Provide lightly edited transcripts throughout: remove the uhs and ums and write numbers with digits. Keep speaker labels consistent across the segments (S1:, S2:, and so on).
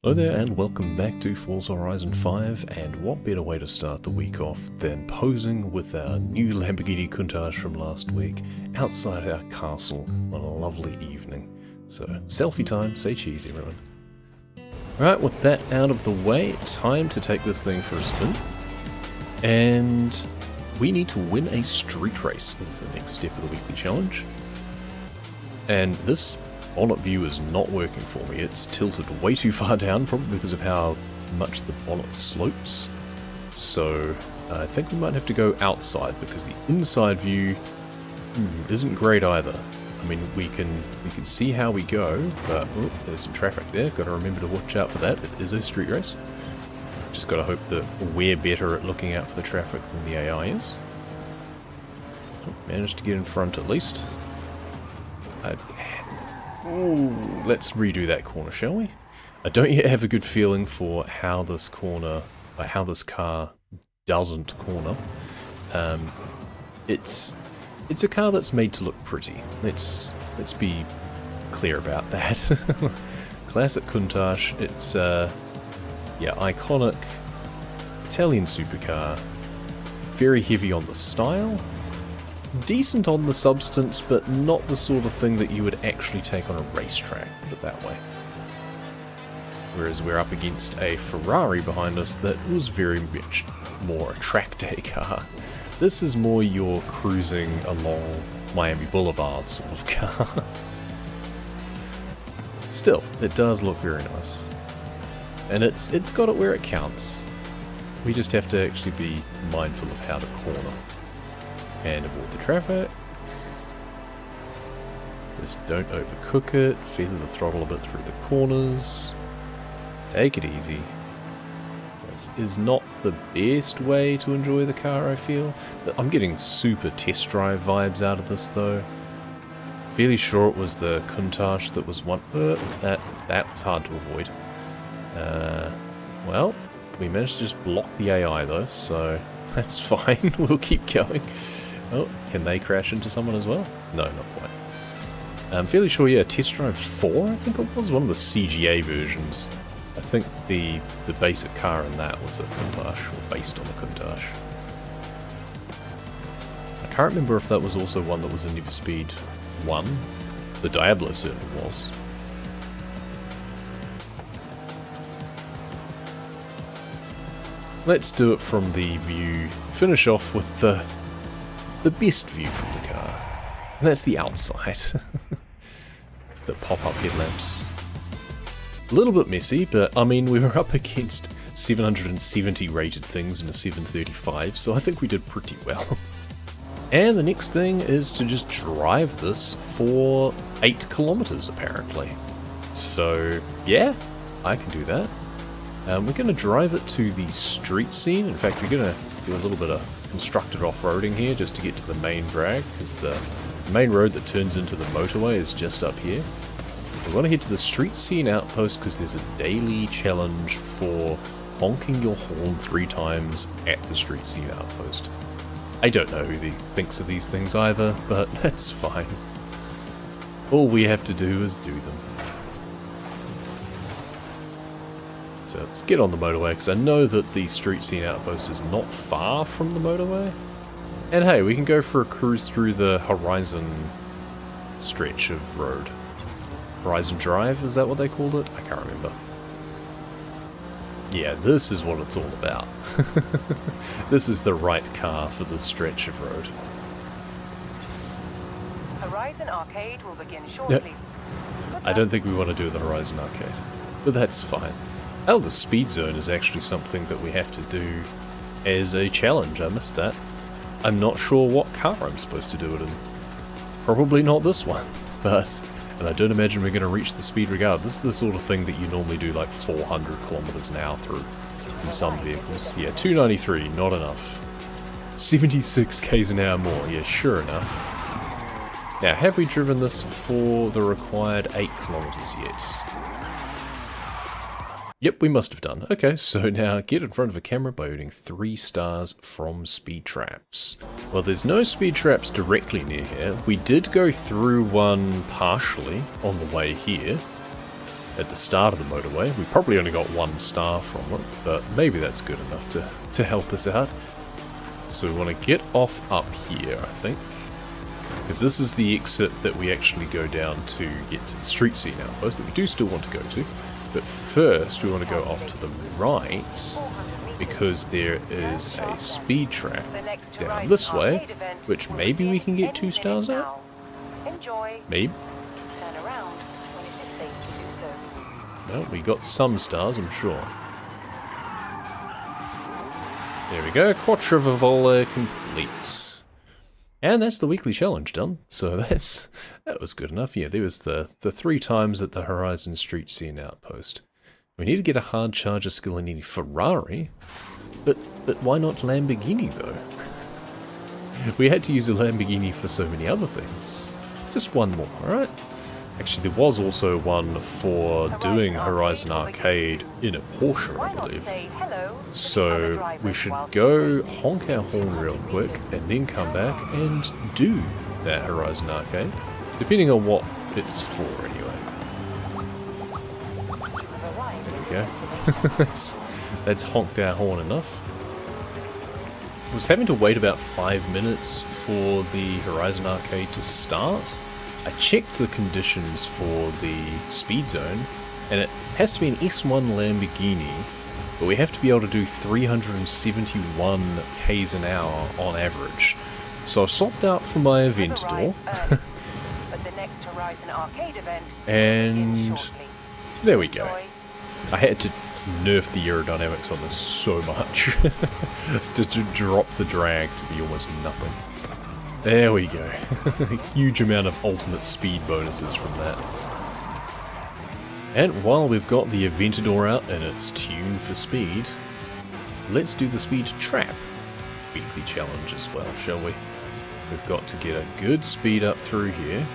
S1: Hello there and welcome back to Forza Horizon 5, and what better way to start the week off than posing with our new Lamborghini Countach from last week outside our castle on a lovely evening. So, selfie time, say cheese everyone. Right, with that out of the way, time to take this thing for a spin. And we need to win a street race is the next step of the weekly challenge. And this bonnet view is not working for me. It's tilted way too far down, probably because of how much the bonnet slopes. So I think we might have to go outside because the inside view isn't great either. I mean, we can see how we go, but oh, there's some traffic there. Got to remember to watch out for that. It is a street race. Just got to hope that we're better at looking out for the traffic than the AI is. Oh, managed to get in front at least. Ooh, let's redo that corner, shall we? I don't yet have a good feeling for how this corner, how this car doesn't corner. It's a car that's made to look pretty. Let's be clear about that. Classic Countach. It's yeah, iconic Italian supercar. Very heavy on the style. Decent on the substance, but not the sort of thing that you would actually take on a racetrack, put it that way. Whereas we're up against a Ferrari behind us that was very much more a track day car. This is more your cruising along Miami Boulevard sort of car. Still, it does look very nice. And it's got it where it counts. We just have to actually be mindful of how to corner. And avoid the traffic. Just don't overcook it. Feather the throttle a bit through the corners. Take it easy. So this is not the best way to enjoy the car, I feel. But I'm getting super test drive vibes out of this, though. Fairly sure it was the Countach that was one. That was hard to avoid. Well, we managed to just block the AI, though, so that's fine. We'll keep going. Oh, can they crash into someone as well? No, not quite. I'm fairly sure, yeah, Test Drive 4, I think it was, one of the CGA versions. I think the basic car in that was a Countach, or based on the Countach. I can't remember if that was also one that was in Need for Speed 1. The Diablo certainly was. Let's do it from the view, finish off with the best view from the car. And that's the outside. It's the pop-up headlamps. A little bit messy, but I mean, we were up against 770 rated things in a 735, so I think we did pretty well. And the next thing is to just drive this for 8 kilometers, apparently. So, yeah, I can do that. We're going to drive it to the street scene. In fact, we're going to do a little bit of constructed off-roading here just to get to the main drag, because the main road that turns into the motorway is just up here. We want to head to the street scene outpost because there's a daily challenge for honking your horn 3 times at the street scene outpost. I don't know who thinks of these things either, but that's fine. All we have to do is do them. So let's get on the motorway, because I know that the street scene outpost is not far from the motorway. And hey, we can go for a cruise through the Horizon stretch of road. Horizon Drive, is that what they called it? I can't remember. Yeah, this is what it's all about. This is the right car for this stretch of road.
S2: Horizon Arcade will begin shortly.
S1: Yep. I don't think we want to do the Horizon Arcade, but that's fine. Oh, the speed zone is actually something that we have to do as a challenge. I missed that. I'm not sure what car I'm supposed to do it in. Probably not this one, but... And I don't imagine we're going to reach the speed regard. This is the sort of thing that you normally do like 400 kilometers an hour through in some vehicles. Yeah, 293, not enough. 76 k's an hour more, yeah, sure enough. Now, have we driven this for the required 8 kilometers yet? Yep, we must have done. Okay, so now get in front of a camera by earning 3 stars from speed traps. Well, there's no speed traps directly near here. We did go through one partially on the way here. at the start of the motorway. We probably only got 1 star from it, but maybe that's good enough to help us out. So we want to get off up here, I think. Because this is the exit that we actually go down to get to the street scene outpost that we do still want to go to. But first we want to go off to the right, because there is a speed trap down this way, which maybe we can get 2 stars at? Maybe. Well, we got some stars, I'm sure. There we go, Quattro complete. And that's the weekly challenge done. So that was good enough. Yeah, there was the 3 times at the Horizon Street Scene outpost. We need to get a hard charger skill in any Ferrari, but why not Lamborghini though? We had to use a Lamborghini for so many other things. Just one more, alright? Actually, there was also one for doing Horizon Arcade in a Porsche, I believe. So we should go honk our horn real quick and then come back and do that Horizon Arcade, depending on what it's for anyway. There we go. That's honked our horn enough. I was having to wait about 5 minutes for the Horizon Arcade to start. I checked the conditions for the speed zone, and it has to be an S1 Lamborghini, but we have to be able to do 371 k's an hour on average. So I've swapped out for my Aventador, and there we go. I had to nerf the aerodynamics on this so much to drop the drag to be almost nothing. There we go. A huge amount of ultimate speed bonuses from that. And while we've got the Aventador out and it's tuned for speed, let's do the speed trap weekly challenge as well, shall we? We've got to get a good speed up through here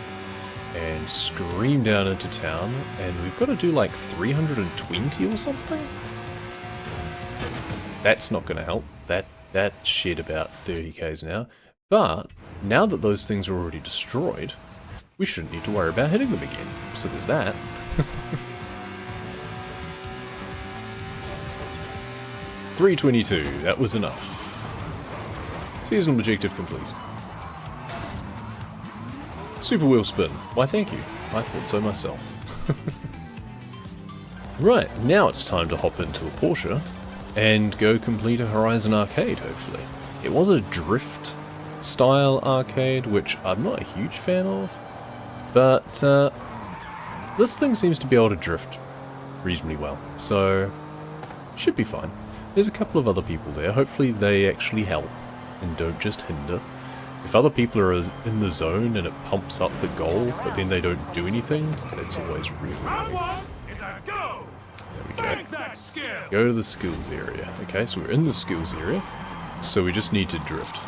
S1: and scream down into town, and we've got to do like 320 or something? That's not going to help. That shed about 30 k's an hour. But now that those things are already destroyed, we shouldn't need to worry about hitting them again. So there's that. $322, that was enough. Seasonal objective complete. Super wheel spin. Why thank you. I thought so myself. Right, now it's time to hop into a Porsche and go complete a Horizon Arcade, hopefully. It was a drift style arcade, which I'm not a huge fan of, but this thing seems to be able to drift reasonably well, so should be fine. There's a couple of other people there. Hopefully they actually help and don't just hinder. If other people are in the zone and it pumps up the goal, but then they don't do anything, that's always really annoying. There we go. Go to the skills area. Okay, so we're in the skills area, so we just need to drift.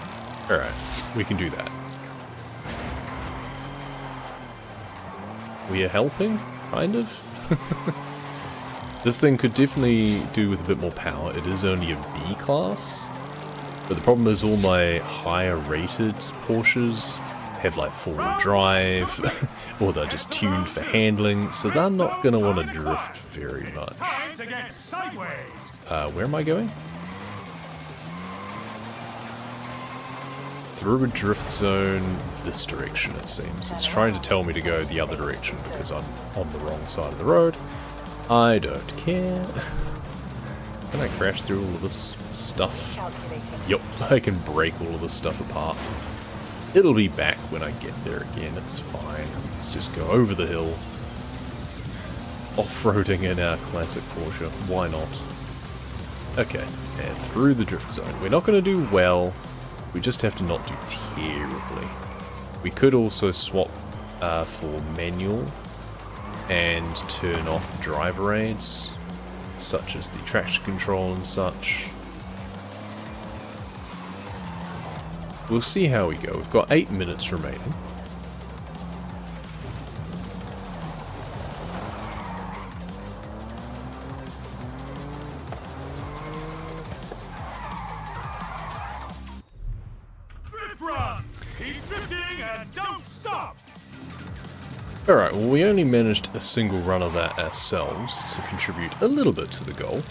S1: Alright, we can do that. We are helping, kind of. This thing could definitely do with a bit more power. It is only a B class, but the problem is all my higher rated Porsches have like 4-wheel drive, or they're just tuned for handling, so they're not going to want to drift very much. Where am I going? Through a drift zone this direction, it seems. It's trying to tell me to go the other direction because I'm on the wrong side of the road. I don't care. Can I crash through all of this stuff? Yup, I can break all of this stuff apart. It'll be back when I get there again, it's fine. Let's just go over the hill. Off-roading in our classic Porsche, why not? Okay, and through the drift zone. We're not going to do well. We just have to not do terribly. We could also swap for manual and turn off driver aids, such as the traction control and such. We'll see how we go. We've got 8 minutes remaining. Alright, well we only managed a single run of that ourselves to contribute a little bit to the goal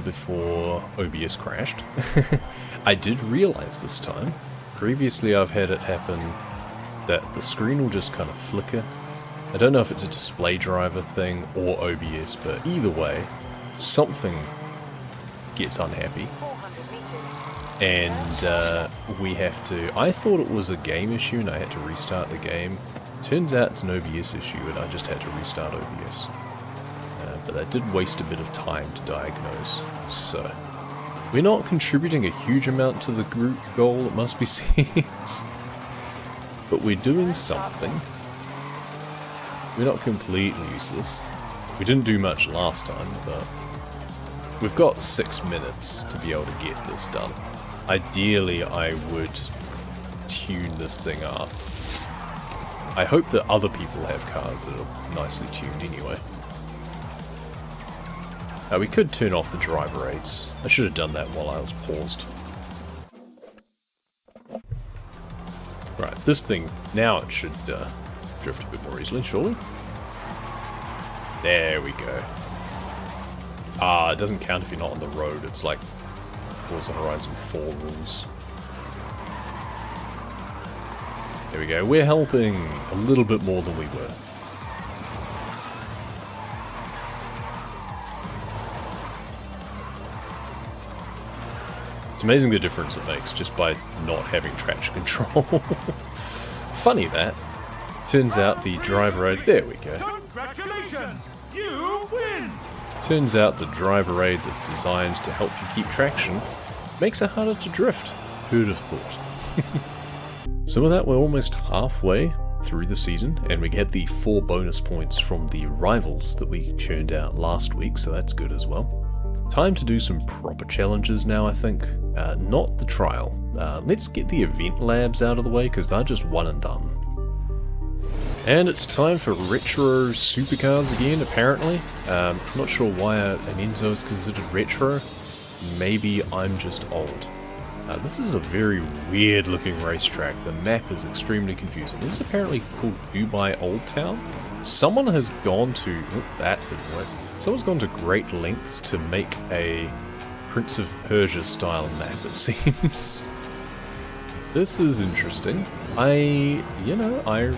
S1: before OBS crashed. I did realise this time. Previously I've had it happen that the screen will just kind of flicker. I don't know if it's a display driver thing or OBS, but either way, something gets unhappy. And we have to... I thought it was a game issue and I had to restart the game. Turns out it's an OBS issue and I just had to restart OBS. But that did waste a bit of time to diagnose. So, we're not contributing a huge amount to the group goal, it must be said. But we're doing something. We're not completely useless. We didn't do much last time, but we've got 6 minutes to be able to get this done. Ideally, I would tune this thing up. I hope that other people have cars that are nicely tuned anyway. We could turn off the driver aids. I should have done that while I was paused. Right, this thing, now it should drift a bit more easily, surely? There we go. It doesn't count if you're not on the road. It's like Forza Horizon 4 rules. There we go. We're helping a little bit more than we were. It's amazing the difference it makes just by not having traction control. Funny that. Turns out the driver aid... There we go.
S3: Congratulations! You win!
S1: Turns out the driver aid that's designed to help you keep traction makes it harder to drift. Who'd have thought? So with that, we're almost halfway through the season, and we get the 4 bonus points from the rivals that we churned out last week, so that's good as well. Time to do some proper challenges now, I think. Not the trial. Let's get the event labs out of the way, because they're just one and done. And it's time for retro supercars again, apparently. Not sure why an Enzo is considered retro. Maybe I'm just old. This is a very weird looking racetrack. The map is extremely confusing. This is apparently called Dubai Old Town. Someone has gone to... Oh, that didn't work. Someone's gone to great lengths to make a Prince of Persia style map, it seems. This is interesting. I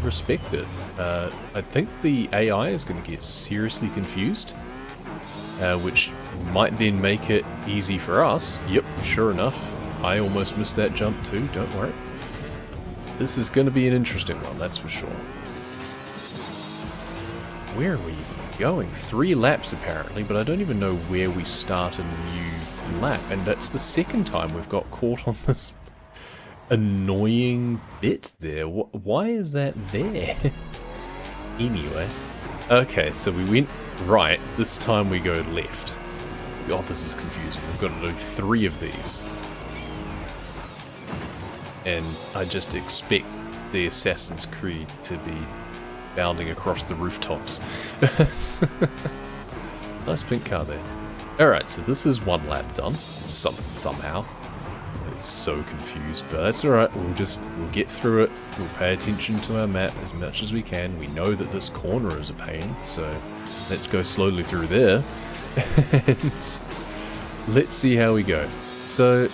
S1: respect it. I think the AI is going to get seriously confused, which might then make it easy for us. Yep, sure enough. I almost missed that jump too, don't worry. This is going to be an interesting one, that's for sure. Where are we even going? 3 laps apparently, but I don't even know where we start a new lap. And that's the second time we've got caught on this annoying bit there. Why is that there? Anyway. Okay, so we went right. This time we go left. God, this is confusing. We've got to do 3 of these. And I just expect the Assassin's Creed to be bounding across the rooftops. Nice pink car there. Alright, so this is 1 lap done. Somehow. It's so confused, but that's alright. We'll get through it. We'll pay attention to our map as much as we can. We know that this corner is a pain, so let's go slowly through there. And let's see how we go. So,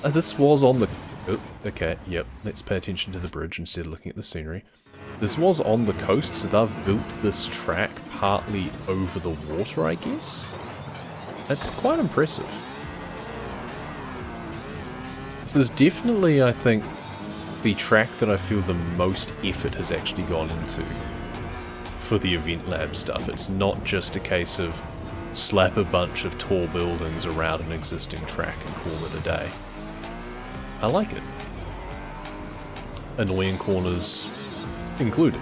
S1: this was on the... Oh, okay, yep. Let's pay attention to the bridge instead of looking at the scenery. This was on the coast, so they've built this track partly over the water, I guess? That's quite impressive. This is definitely, I think, the track that I feel the most effort has actually gone into for the Event Lab stuff. It's not just a case of slap a bunch of tall buildings around an existing track and call it a day. I like it. Annoying corners included.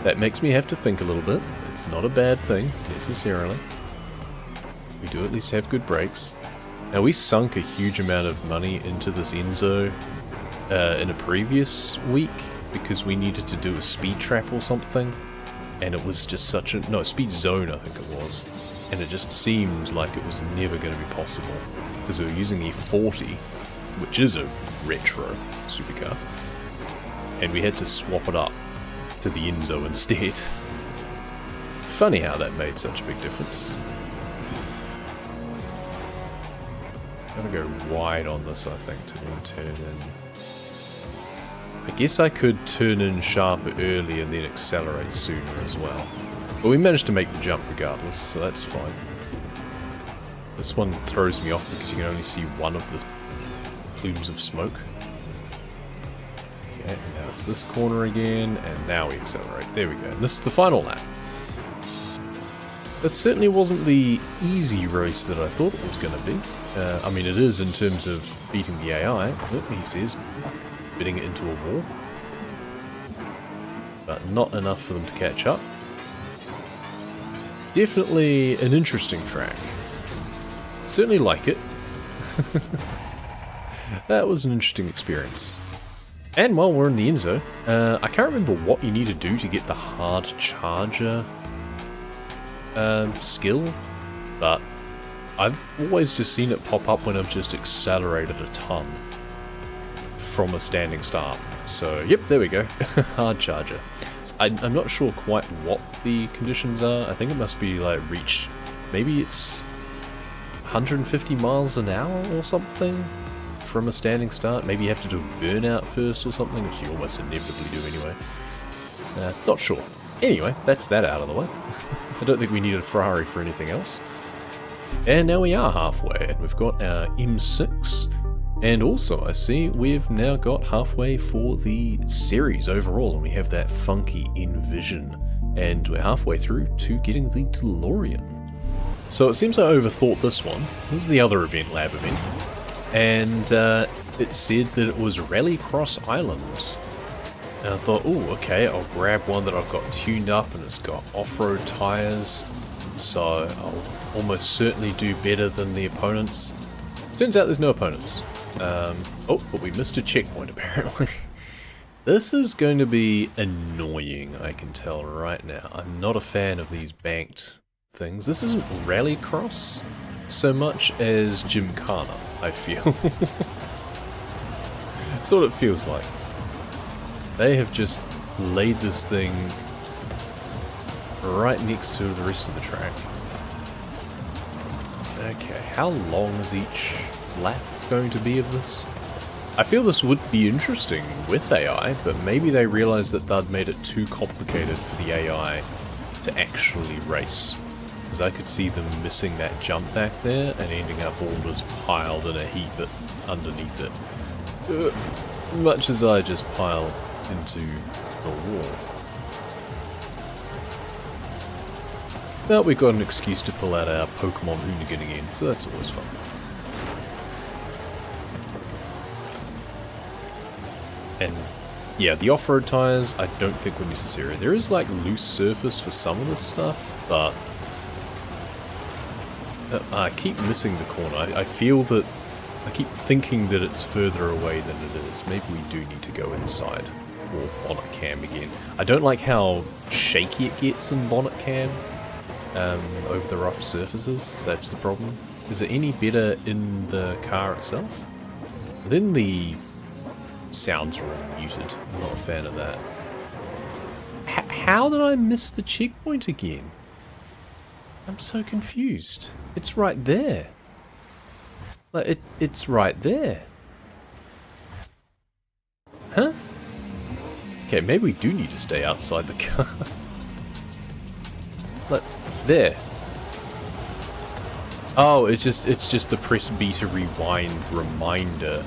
S1: That makes me have to think a little bit. It's not a bad thing, necessarily. We do at least have good brakes. Now, we sunk a huge amount of money into this Enzo in a previous week because we needed to do a speed trap or something, and it was just such a... No, speed zone, I think it was. And it just seemed like it was never going to be possible because we were using the 40, which is a retro supercar, and we had to swap it up to the Enzo instead. Funny how that made such a big difference. Gotta go wide on this, I think, to then turn in. I guess I could turn in sharper early and then accelerate sooner as well. But we managed to make the jump regardless, so that's fine. This one throws me off because you can only see one of the plumes of smoke. Okay, and now it's this corner again, and now we accelerate. There we go. And this is the final lap. This certainly wasn't the easy race that I thought it was going to be. I mean, it is in terms of beating the AI. Oh, he says, bidding it into a wall. But not enough for them to catch up. Definitely an interesting track. Certainly like it. That was an interesting experience. And while we're in the Enzo, I can't remember what you need to do to get the hard charger skill, but I've always just seen it pop up when I've just accelerated a ton from a standing start. So, yep, there we go. Hard charger. I'm not sure quite what the conditions are. I think it must be like reach, maybe it's 150 miles an hour or something from a standing start. Maybe you have to do a burnout first or something, which you almost inevitably do anyway. Not sure. Anyway, that's that out of the way. I don't think we need a Ferrari for anything else. And now we are halfway, and we've got our M6. And also, I see we've now got halfway for the series overall, and we have that funky Envision. And we're halfway through to getting the DeLorean. So it seems I overthought this one. This is the other event, lab event. And it said that it was Rallycross Island. And I thought, oh, okay, I'll grab one that I've got tuned up and it's got off-road tyres. So I'll almost certainly do better than the opponents. Turns out there's no opponents. Oh, but we missed a checkpoint apparently. This is going to be annoying, I can tell right now. I'm not a fan of these banked things. This isn't Rallycross so much as Gymkhana, I feel. That's what it feels like. They have just laid this thing right next to the rest of the track. Okay, how long is each lap going to be of this? I feel this would be interesting with AI, but maybe they realised that they'd made it too complicated for the AI to actually race. Because I could see them missing that jump back there and ending up all just piled in a heap underneath it. Much as I just pile into the wall. But we've got an excuse to pull out our Pokemon Hoonigan again, so that's always fun. And yeah, the off-road tyres I don't think were necessary. There is like loose surface for some of this stuff, but I keep missing the corner. I feel that I keep thinking that it's further away than it is. Maybe we do need to go inside or bonnet cam again. I don't like how shaky it gets in bonnet cam over the rough surfaces. That's the problem. Is it any better in the car itself? Then the sounds really muted. I'm not a fan of that. How did I miss the checkpoint again? I'm so confused. It's right there. Like it's right there. Huh? Okay, maybe we do need to stay outside the car. Like there. Oh, it's just the press B to rewind reminder.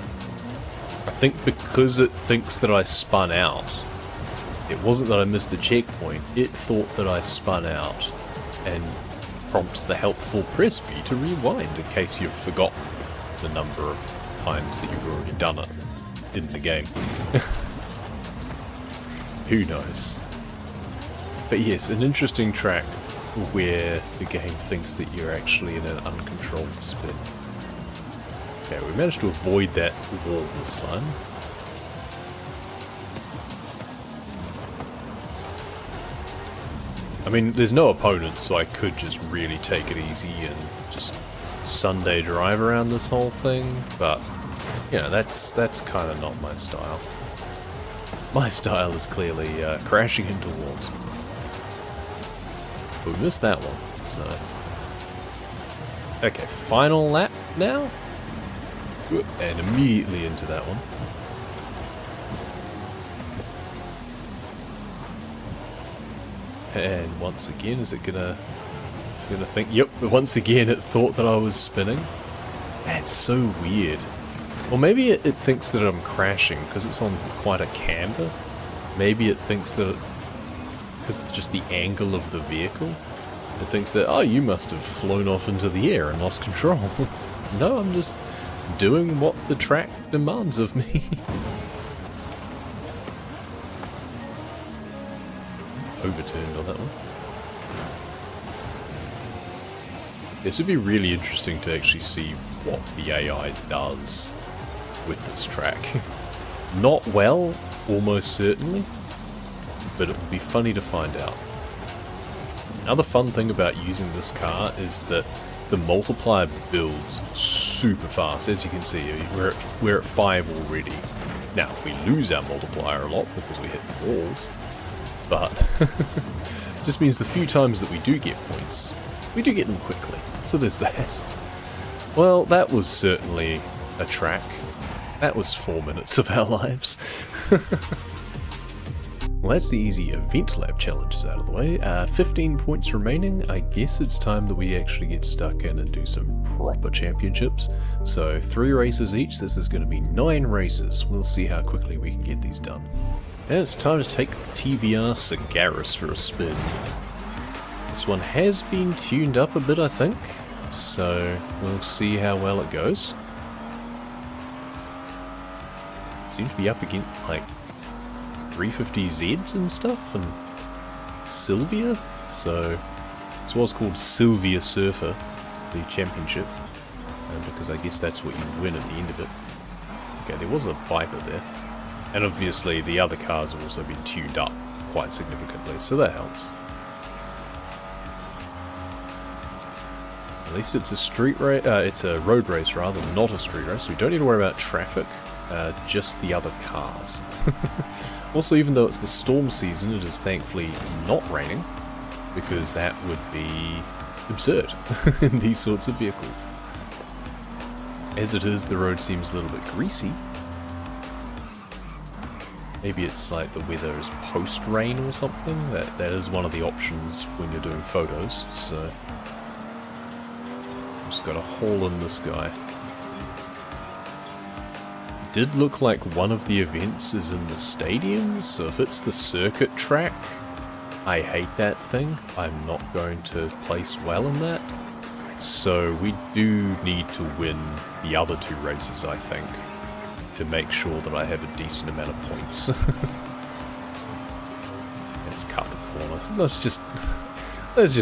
S1: I think because it thinks that I spun out. It wasn't that I missed the checkpoint. It thought that I spun out and prompts the helpful press B to rewind in case you've forgotten the number of times that you've already done it in the game. Who knows? But yes, an interesting track where the game thinks that you're actually in an uncontrolled spin. Okay, we managed to avoid that wall this time. I mean, there's no opponents, so I could just really take it easy and just Sunday drive around this whole thing, but, you know, that's kind of not my style. My style is clearly crashing into walls. But we missed that one, so... Okay, final lap now? And immediately into that one. And once again, is it gonna... It's gonna think... Yep, once again it thought that I was spinning. That's so weird. Or maybe it thinks that I'm crashing because it's on quite a camber. Maybe it thinks that... Because it's just the angle of the vehicle. It thinks that, oh, you must have flown off into the air and lost control. No, I'm just doing what the track demands of me. Overturned on that one. This would be really interesting to actually see what the AI does with this track. Not well, almost certainly, but it would be funny to find out. Another fun thing about using this car is that the multiplier builds super fast. As you can see, we're at 5 already. Now, we lose our multiplier a lot because we hit the walls, but it just means the few times that we do get points, we do get them quickly. So there's that. Well, that was certainly a track. That was 4 minutes of our lives. Well, that's the easy event lab challenges out of the way. 15 points remaining. I guess it's time that we actually get stuck in and do some proper championships. So 3 races each. This is going to be 9 races. We'll see how quickly we can get these done. And it's time to take the TVR Cigaris for a spin. This one has been tuned up a bit, I think. So we'll see how well it goes. Seems to be up against, like, 350Zs and stuff, and Sylvia, so this was called Sylvia Surfer, the championship, because I guess that's what you win at the end of it. Okay, there was a Viper there, and obviously the other cars have also been tuned up quite significantly, so that helps. At least it's a street race, it's a road race rather, not a street race, so we don't need to worry about traffic, just the other cars. Also, even though it's the storm season, it is thankfully not raining, because that would be absurd in these sorts of vehicles. As it is, the road seems a little bit greasy. Maybe it's like the weather is post-rain or something. That is one of the options when you're doing photos, so... Just got a hole in this guy. Did look like one of the events is in the stadium, so if it's the circuit track, I hate that thing. I'm not going to place well in that. So we do need to win the other 2 races, I think, to make sure that I have a decent amount of points. Let's cut the corner. Let's just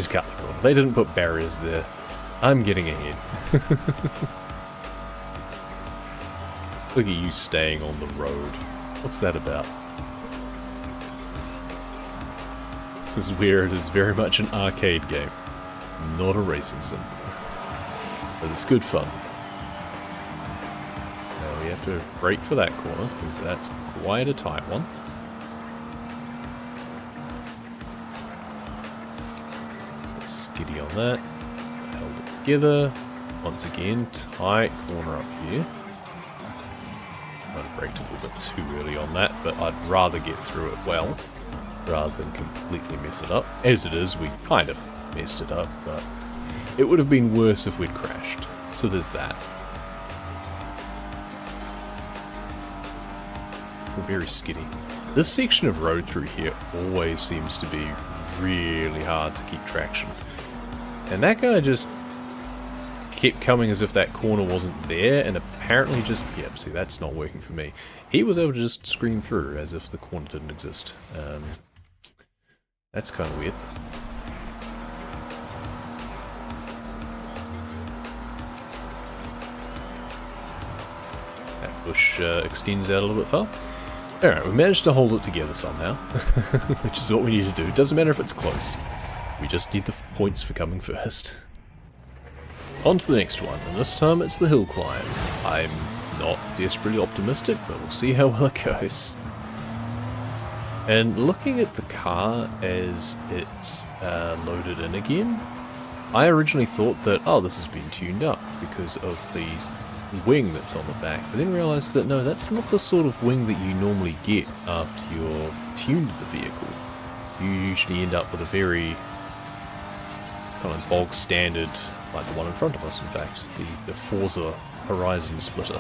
S1: cut the corner. They didn't put barriers there. I'm getting ahead. Look at you staying on the road. What's that about? This is where it is very much an arcade game, not a racing sim. But it's good fun. Now we have to brake for that corner, because that's quite a tight one. Let's skiddy on that. Held it together. Once again, tight corner up here. I braked a little bit too early on that, but I'd rather get through it well, rather than completely mess it up. As it is, we kind of messed it up, but it would have been worse if we'd crashed. So there's that. We're very skiddy. This section of road through here always seems to be really hard to keep traction. And that guy just kept coming as if that corner wasn't there, and apparently just... Yep, see, that's not working for me. He was able to just scream through as if the corner didn't exist. That's kind of weird. That bush extends out a little bit far. Alright, we managed to hold it together somehow, which is what we need to do. It doesn't matter if it's close. We just need the points for coming first. On to the next one, and this time it's the hill climb. I'm not desperately optimistic, but we'll see how well it goes. And looking at the car as it's loaded in again, I originally thought that, oh, this has been tuned up because of the wing that's on the back, but then realised that no, that's not the sort of wing that you normally get after you've tuned the vehicle. You usually end up with a very kind of bog standard, like the one in front of us in fact, the Forza Horizon splitter.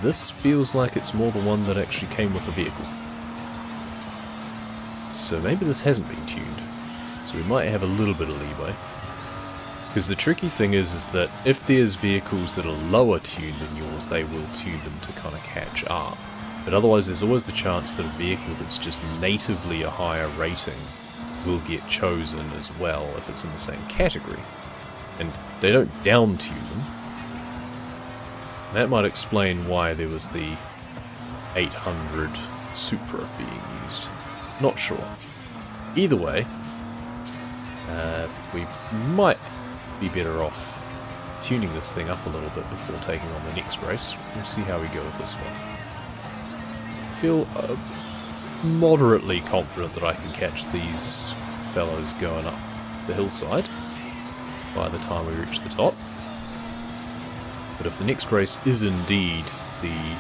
S1: This feels like it's more the one that actually came with the vehicle. So maybe this hasn't been tuned, so we might have a little bit of leeway. Because the tricky thing is that if there's vehicles that are lower tuned than yours, they will tune them to kind of catch up. But otherwise there's always the chance that a vehicle that's just natively a higher rating will get chosen as well if it's in the same category. And they don't down tune them. That might explain why there was the 800 Supra being used. Not sure. Either way, we might be better off tuning this thing up a little bit before taking on the next race. We'll see how we go with this one. I feel moderately confident that I can catch these fellows going up the hillside by the time we reach the top. But if the next race is indeed the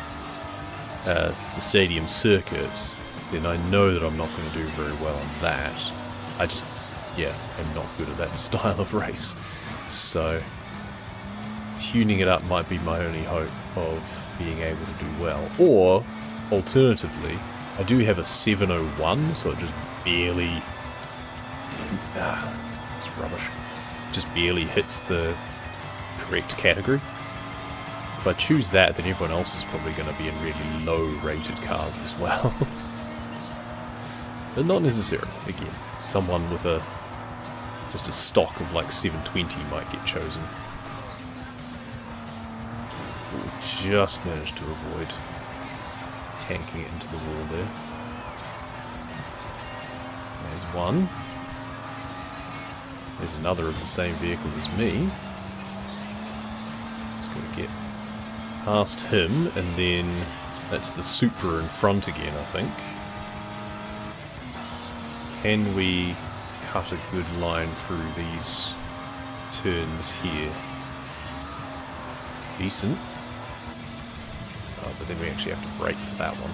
S1: stadium circuit, then I know that I'm not going to do very well on that. I just, yeah, am not good at that style of race. So, tuning it up might be my only hope of being able to do well. Or, alternatively, I do have a 701, so it just barely... it's rubbish. Just barely hits the correct category. If I choose that, then everyone else is probably going to be in really low-rated cars as well. But not necessarily, again. Someone with just a stock of like 720 might get chosen. We just managed to avoid tanking it into the wall there. There's one. There's another of the same vehicle as me. Just going to get past him, and then that's the Supra in front again, I think. Can we cut a good line through these turns here? Decent. Oh, but then we actually have to brake for that one.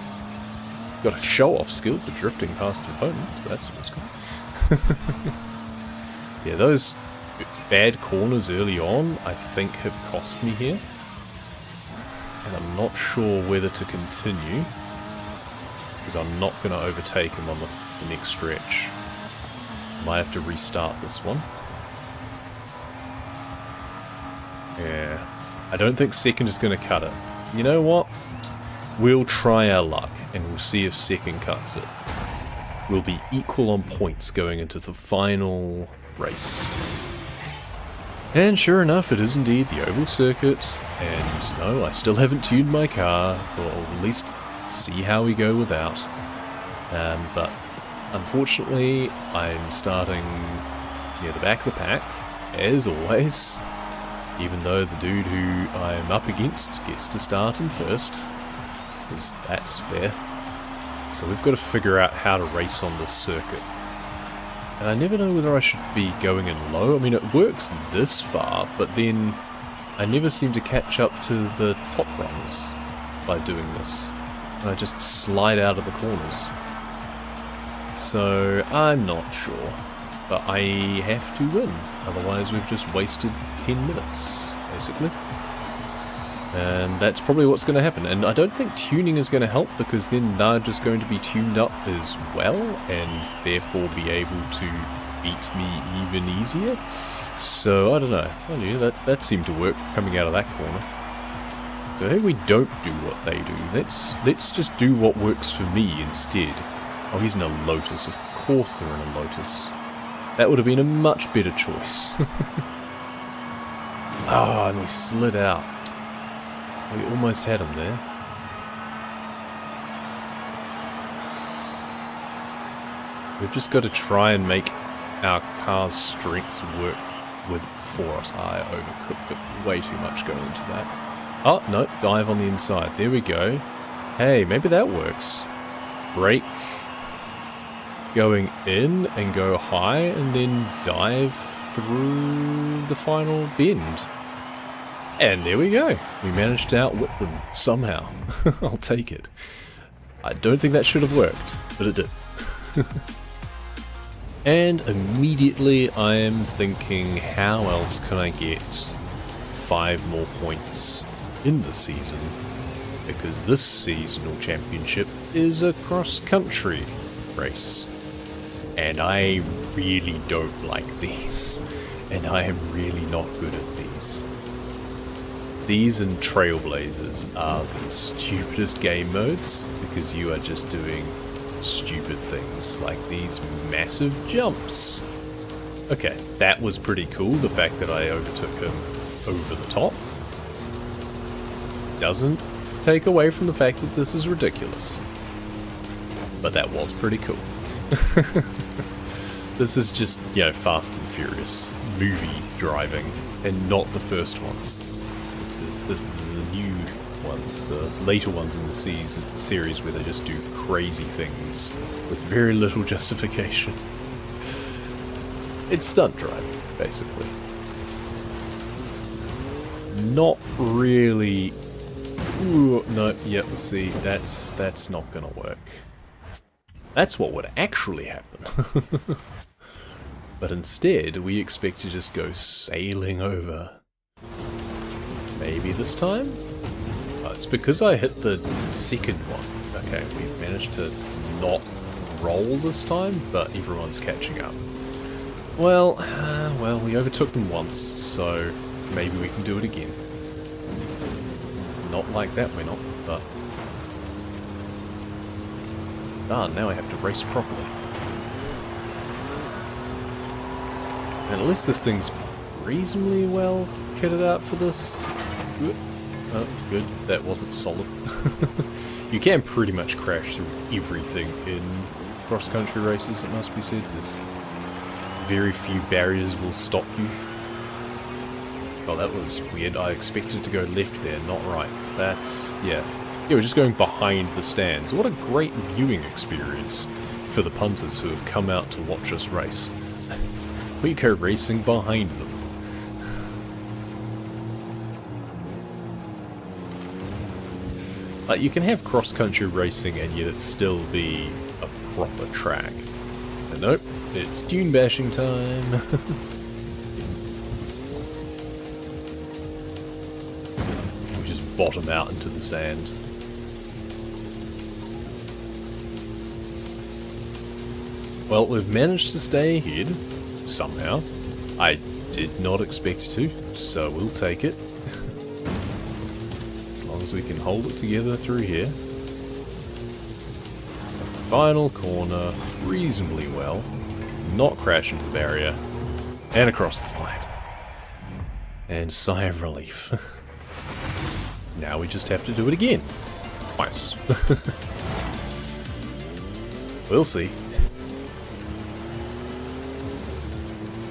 S1: Got a show-off skill for drifting past an opponent, so that's what's good. Yeah, those bad corners early on, I think, have cost me here. And I'm not sure whether to continue, because I'm not going to overtake him on the next stretch. Might have to restart this one. Yeah, I don't think second is going to cut it. You know what? We'll try our luck, and we'll see if second cuts it. We'll be equal on points going into the final race. And sure enough, it is indeed the oval circuit, and no, I still haven't tuned my car, or at least see how we go without. But unfortunately, I'm starting near the back of the pack, as always, even though the dude who I'm up against gets to start in first, because that's fair. So we've got to figure out how to race on this circuit. And I never know whether I should be going in low. I mean, it works this far, but then I never seem to catch up to the top runners by doing this. And I just slide out of the corners. So, I'm not sure. But I have to win. Otherwise we've just wasted 10 minutes, basically. And that's probably what's going to happen. And I don't think tuning is going to help, because then they're just going to be tuned up as well, and therefore be able to beat me even easier. So, I don't know. I knew that seemed to work coming out of that corner. So hey, we don't do what they do. Let's just do what works for me instead. Oh, he's in a Lotus. Of course they're in a Lotus. That would have been a much better choice. Oh, and we slid out. We almost had him there. We've just got to try and make our car's strengths work for us. I overcooked it way too much going into that. Oh, no, dive on the inside. There we go. Hey, maybe that works. Brake. going in and go high and then dive through the final bend. And there we go. We managed to outwit them somehow. I'll take it. I don't think that should have worked, but it did. And immediately I am thinking, how else can I get 5 more points in the season? Because this seasonal championship is a cross-country race. And I really don't like these. And I am really not good at these. These and Trailblazers are the stupidest game modes, because you are just doing stupid things, like these massive jumps. Okay, that was pretty cool, the fact that I overtook him over the top. Doesn't take away from the fact that this is ridiculous. But that was pretty cool. This is just, you know, Fast and Furious movie driving, and not the first ones. This is the new ones, the later ones in the series where they just do crazy things with very little justification. It's stunt driving, basically. Not really. Ooh, no, yep, see, that's not gonna work. That's what would actually happen. But instead, we expect to just go sailing over. Maybe this time? Oh, it's because I hit the second one. Okay, we've managed to not roll this time, but everyone's catching up. Well, we overtook them once, so maybe we can do it again. Not like that, we're not, but... Ah, now I have to race properly. And at least this thing's reasonably well kitted out for this. Oh, good. That wasn't solid. You can pretty much crash through everything in cross-country races, it must be said. There's very few barriers will stop you. Oh, that was weird. I expected to go left there, not right. That's... yeah. Yeah, we're just going behind the stands. What a great viewing experience for the punters who have come out to watch us race. We go racing behind them. Like, you can have cross-country racing and yet it still be a proper track. But nope, it's dune bashing time. We just bottom out into the sand. Well, we've managed to stay ahead, somehow. I did not expect to, so we'll take it. As long as we can hold it together through here. Final corner, reasonably well. Not crash into the barrier. And across the line. And sigh of relief. Now we just have to do it again. Twice. We'll see.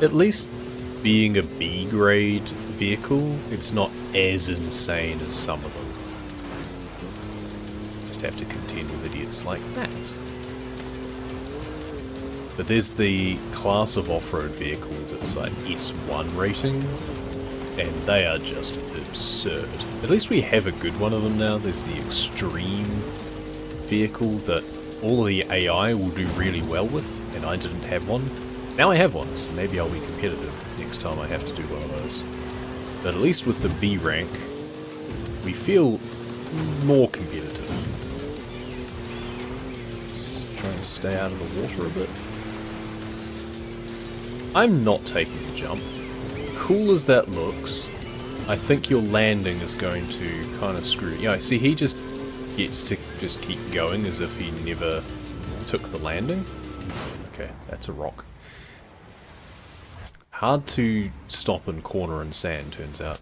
S1: At least being a B-grade vehicle, it's not as insane as some of them. Just have to contend with idiots like that. But there's the class of off-road vehicle that's like S1 rating, and they are just absurd. At least we have a good one of them now. There's the extreme vehicle that all of the AI will do really well with, and I didn't have one. Now I have one, so maybe I'll be competitive next time I have to do one of those. But at least with the B rank, we feel more competitive. Let's try and stay out of the water a bit. I'm not taking the jump. Cool as that looks, I think your landing is going to kind of screw... Yeah, see, he just gets to just keep going as if he never took the landing. Okay, that's a rock. Hard to stop in corner and sand, turns out.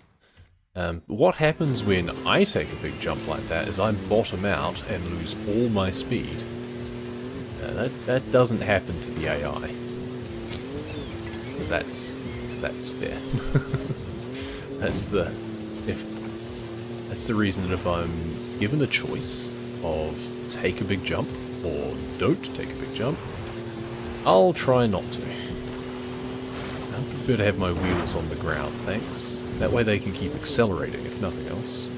S1: What happens when I take a big jump like that is I bottom out and lose all my speed. That doesn't happen to the AI. Because that's fair. That's the reason that if I'm given a choice of take a big jump or don't take a big jump, I'll try not to. I prefer to have my wheels on the ground, thanks. That way they can keep accelerating, if nothing else.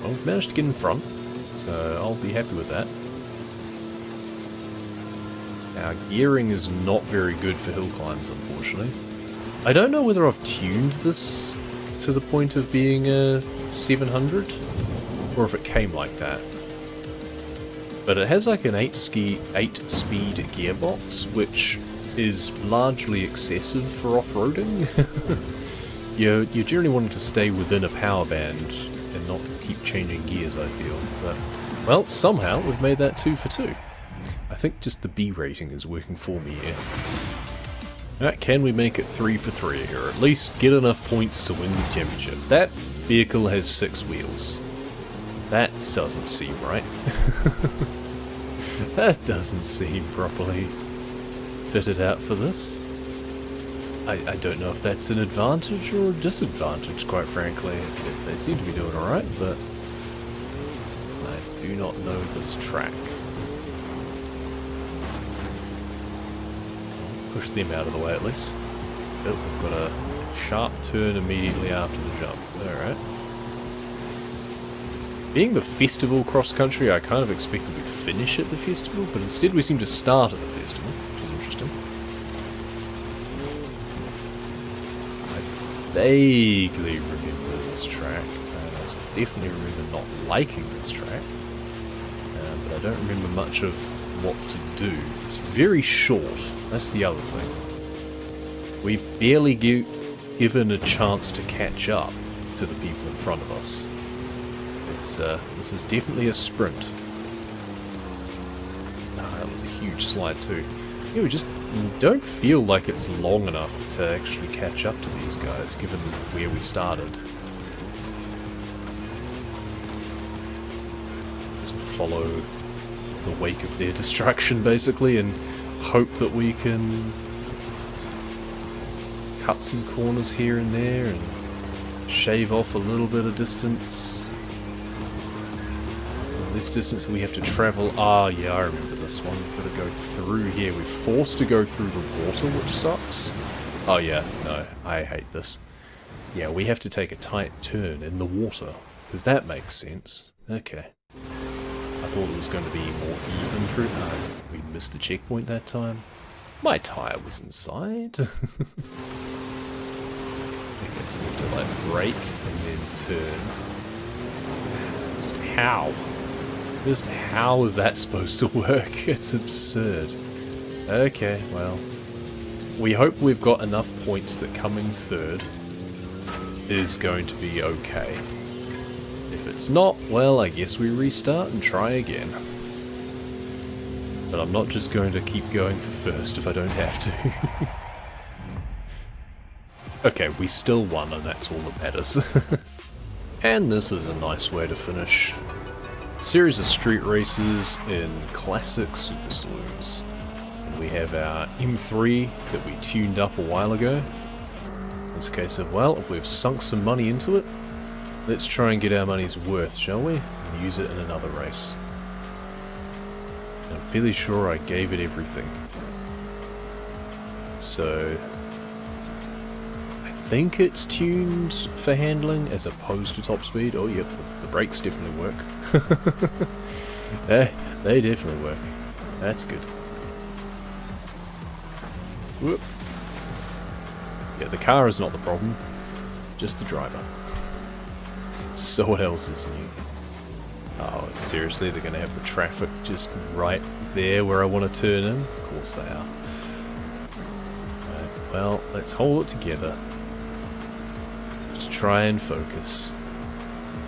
S1: Well, we've managed to get in front, so I'll be happy with that. Our gearing is not very good for hill climbs, unfortunately. I don't know whether I've tuned this to the point of being a 700, or if it came like that. But it has like an 8-speed gearbox, which is largely excessive for off-roading. You're generally wanting to stay within a power band and not keep changing gears, I feel. But, well, somehow we've made that 2 for 2. I think just the B rating is working for me here. Alright, can we make it 3 for 3, or at least get enough points to win the championship? That vehicle has 6 wheels. That doesn't seem right. That doesn't seem properly fitted out for this. I don't know if that's an advantage or a disadvantage, quite frankly. They seem to be doing alright, but I do not know this track. Push them out of the way at least. Oh, we've got a sharp turn immediately after the jump. Alright. Being the festival cross-country, I kind of expected we'd finish at the festival, but instead we seem to start at the festival, which is interesting. I vaguely remember this track. I definitely remember not liking this track, but I don't remember much of what to do. It's very short, that's the other thing. We barely given a chance to catch up to the people in front of us. This is definitely a sprint. That was a huge slide too. Yeah, we just don't feel like it's long enough to actually catch up to these guys, given where we started. Just follow the wake of their destruction, basically, and hope that we can cut some corners here and there and shave off a little bit of distance. This distance that we have to travel. Ah, yeah, I remember this one. We've got to go through here. We're forced to go through the water, which sucks. Oh yeah, no, I hate this. Yeah, we have to take a tight turn in the water, because that makes sense. Okay. I thought it was going to be more even through. No, we missed the checkpoint that time. My tyre was inside. Okay, so we have to like brake and then turn. Just how? Just how is that supposed to work? It's absurd. Okay, well, we hope we've got enough points that coming third is going to be okay. If it's not, well, I guess we restart and try again. But I'm not just going to keep going for first if I don't have to. Okay, we still won, and that's all that matters. And this is a nice way to finish. Series of street races in classic super saloons. And we have our M3 that we tuned up a while ago. It's a case of, well, if we've sunk some money into it, let's try and get our money's worth, shall we? And use it in another race. I'm fairly sure I gave it everything. So I think it's tuned for handling as opposed to top speed. Oh yep, the brakes definitely work. They definitely work. That's good. Whoop. Yeah, the car is not the problem, just the driver. So what else is new? Oh, seriously, they're going to have the traffic just right there where I want to turn in? Of course they are. Right, well, let's hold it together. Just try and focus.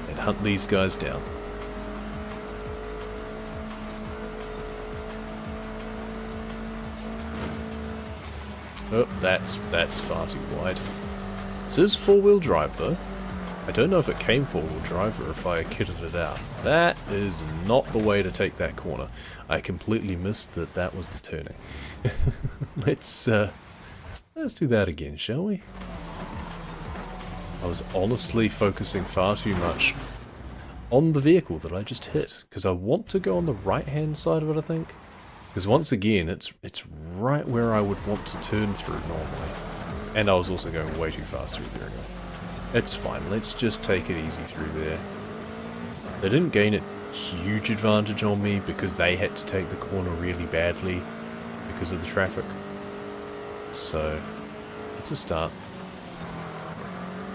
S1: And hunt these guys down. Oh, that's far too wide. This is four-wheel drive though. I don't know if it came four-wheel drive or if I kitted it out. That is not the way to take that corner. I completely missed that that was the turning. Let's do that again, shall we? I was honestly focusing far too much on the vehicle that I just hit, because I want to go on the right-hand side of it, I think. Because once again, it's right where I would want to turn through normally. And I was also going way too fast through there anyway. It's fine, let's just take it easy through there. They didn't gain a huge advantage on me because they had to take the corner really badly because of the traffic. So, it's a start.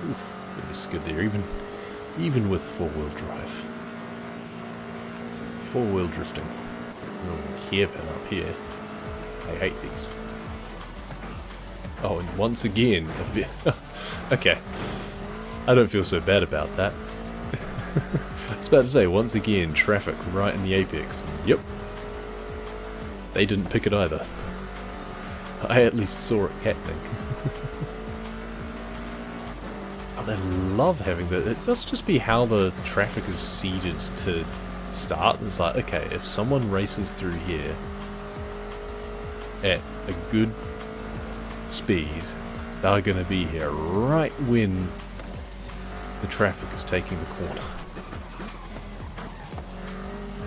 S1: Oof, bit of a skid there, even with four-wheel drive. Four-wheel drifting. Oh, hairpin up here. I hate these. Oh, and once again, okay. I don't feel so bad about that. I was about to say, once again, traffic right in the apex. Yep. They didn't pick it either. I at least saw it happening. They love having that. It must just be how the traffic is seeded to start. It's like, okay, if someone races through here at a good speed, they're going to be here right when the traffic is taking the corner.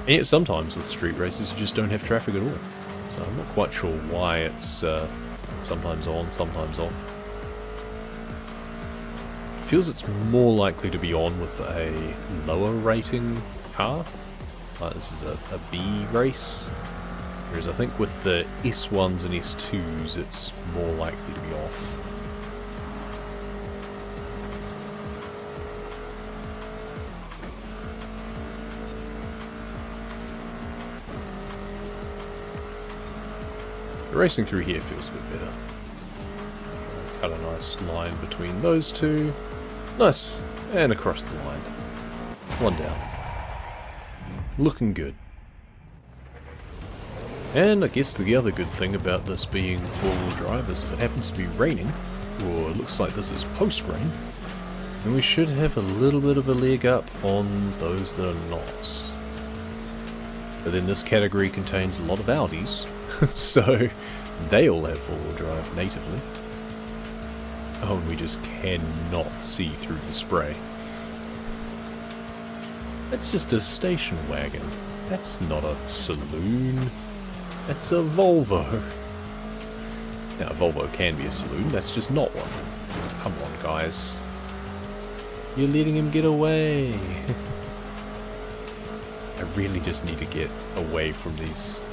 S1: And yet sometimes with street races you just don't have traffic at all. So I'm not quite sure why it's sometimes on, sometimes off. It feels it's more likely to be on with a lower rating car. This is a B race. Whereas I think with the S1s and S2s it's more likely to be off. Racing through here feels a bit better. Cut a nice line between those two. Nice. And across the line. One down. Looking good. And I guess the other good thing about this being four-wheel drive is if it happens to be raining, or it looks like this is post-rain, then we should have a little bit of a leg up on those that are not. But then this category contains a lot of Audis, so they all have four-wheel drive natively. Oh, and we just cannot see through the spray. That's just a station wagon. That's not a saloon. That's a Volvo. Now, a Volvo can be a saloon, that's just not one. Come on, guys. You're letting him get away. I really just need to get away from these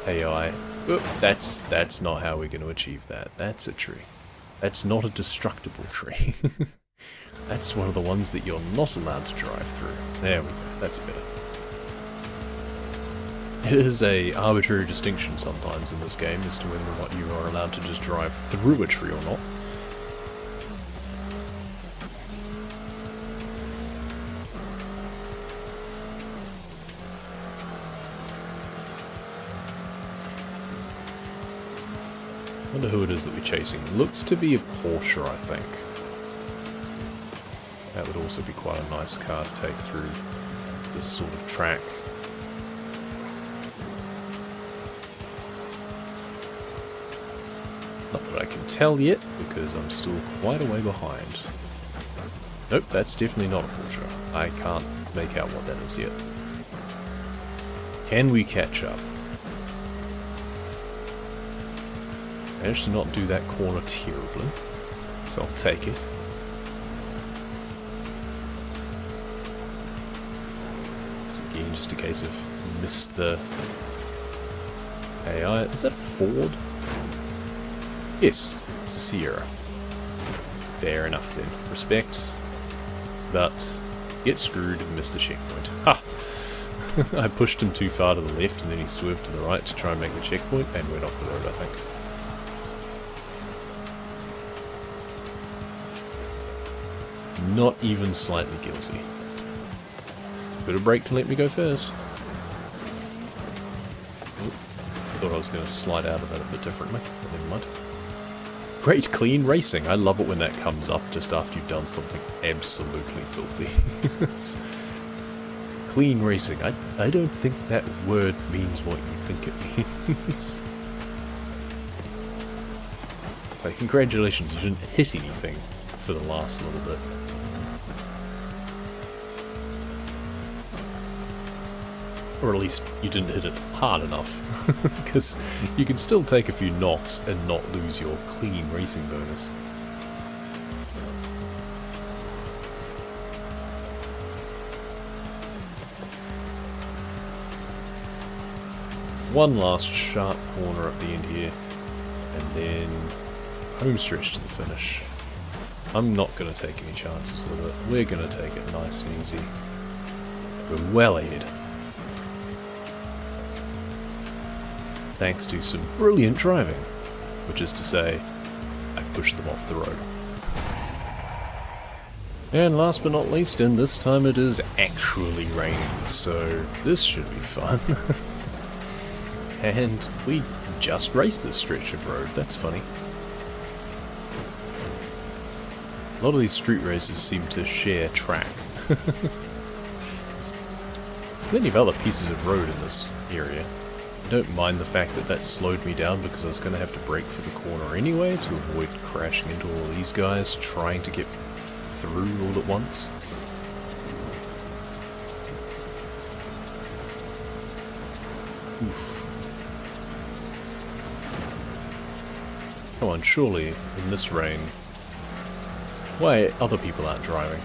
S1: AI. Oop, that's not how we're going to achieve that. That's a tree. That's not a destructible tree. That's one of the ones that you're not allowed to drive through. There we go. That's better. It is a arbitrary distinction sometimes in this game as to whether or not you are allowed to just drive through a tree or not. I wonder who it is that we're chasing. Looks to be a Porsche, I think. That would also be quite a nice car to take through this sort of track. Not that I can tell yet, because I'm still quite a way behind. Nope, that's definitely not a Porsche. I can't make out what that is yet. Can we catch up? Managed to not do that corner terribly, so I'll take it. It's again just a case of miss the AI. Is that a Ford? Yes, it's a Sierra. Fair enough then. Respect, but get screwed and miss the checkpoint. Ha! I pushed him too far to the left and then he swerved to the right to try and make the checkpoint and went off the road, I think. Not even slightly guilty. Could have braked to let me go first. Oop. Thought I was going to slide out of that a bit differently, but never mind. Great clean racing. I love it when that comes up just after you've done something absolutely filthy. Clean racing. I don't think that word means what you think it means. So congratulations, you didn't hit anything for the last little bit. Or at least you didn't hit it hard enough. Because you can still take a few knocks and not lose your clean racing bonus. One last sharp corner at the end here, and then home stretch to the finish. I'm not going to take any chances with it. We're going to take it nice and easy. We're well ahead. Thanks to some brilliant driving, which is to say, I pushed them off the road. And last but not least, and this time it is actually raining, so this should be fun. And we just raced this stretch of road, that's funny. A lot of these street races seem to share track. There's plenty of other pieces of road in this area. I don't mind the fact that that slowed me down because I was going to have to brake for the corner anyway to avoid crashing into all these guys trying to get through all at once. Oof. Come on, surely, in this rain, why other people aren't driving?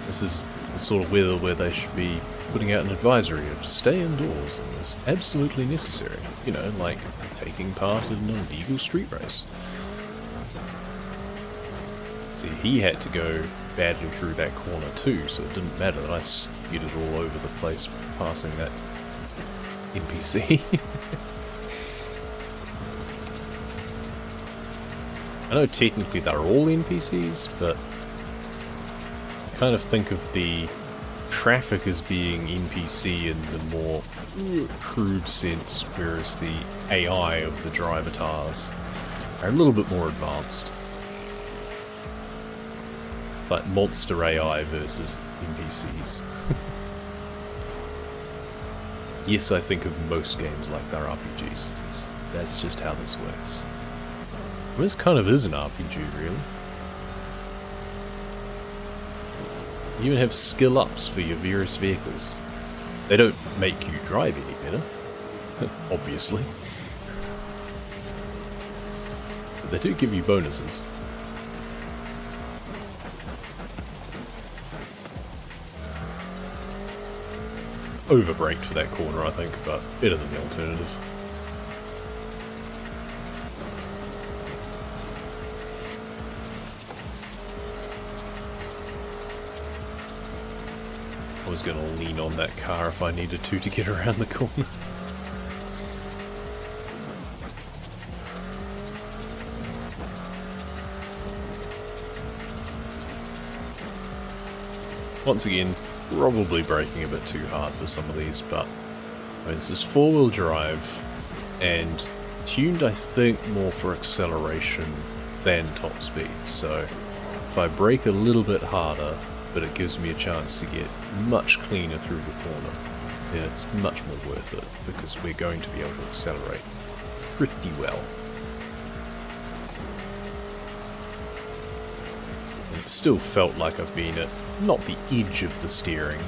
S1: This is the sort of weather where they should be putting out an advisory of stay indoors unless absolutely necessary. You know, like taking part in a legal street race. See, he had to go badly through that corner too, so it didn't matter that I skidded all over the place passing that NPC. I know technically they're all NPCs, but I kind of think of the traffic as being NPC in the more crude sense, whereas the AI of the drivatars are a little bit more advanced. It's like monster AI versus NPCs. Yes, I think of most games like they're RPGs. That's just how this works. This kind of is an RPG, really. You even have skill ups for your various vehicles. They don't make you drive any better, obviously. But they do give you bonuses. Overbraked for that corner, I think, but better than the alternative. I was going to lean on that car if I needed to get around the corner. Once again, probably braking a bit too hard for some of these, but I mean, this is four-wheel drive and tuned, I think, more for acceleration than top speed. So if I brake a little bit harder, but it gives me a chance to get much cleaner through the corner, then it's much more worth it, because we're going to be able to accelerate pretty well. And it still felt like I've been at not the edge of the steering,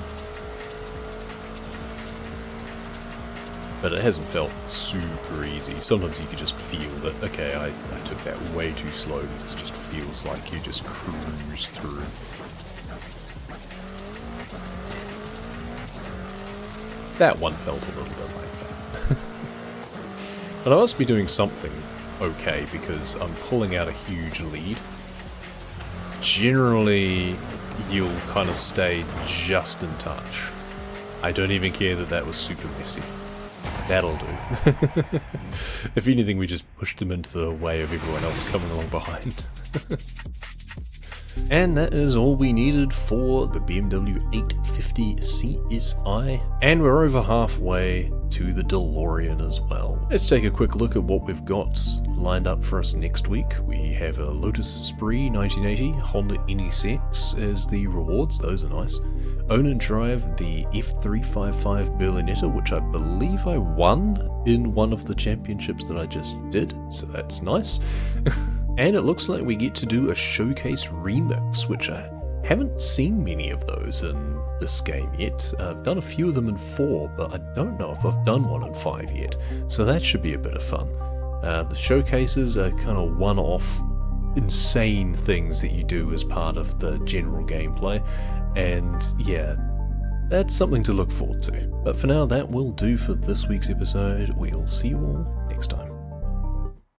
S1: but it hasn't felt super easy. Sometimes you can just feel that, okay, I took that way too slow, because it just feels like you just cruise through. That one felt a little bit like that. But I must be doing something okay, because I'm pulling out a huge lead. Generally, you'll kind of stay just in touch. I don't even care that that was super messy. That'll do. If anything, we just pushed them into the way of everyone else coming along behind. And that is all we needed for the BMW 850 CSI. And we're over halfway to the DeLorean as well. Let's take a quick look at what we've got lined up for us next week. We have a Lotus Esprit 1980, Honda NSX as the rewards, those are nice. Own and drive the F355 Berlinetta, which I believe I won in one of the championships that I just did, so that's nice. And it looks like we get to do a showcase remix, which I Haven't seen many of those in this game yet. I've done a few of them in 4, but I don't know if I've done one in 5 yet, so that should be a bit of fun. The showcases are kind of one-off, insane things that you do as part of the general gameplay, and yeah, that's something to look forward to. But for now, that will do for this week's episode. We'll see you all next time.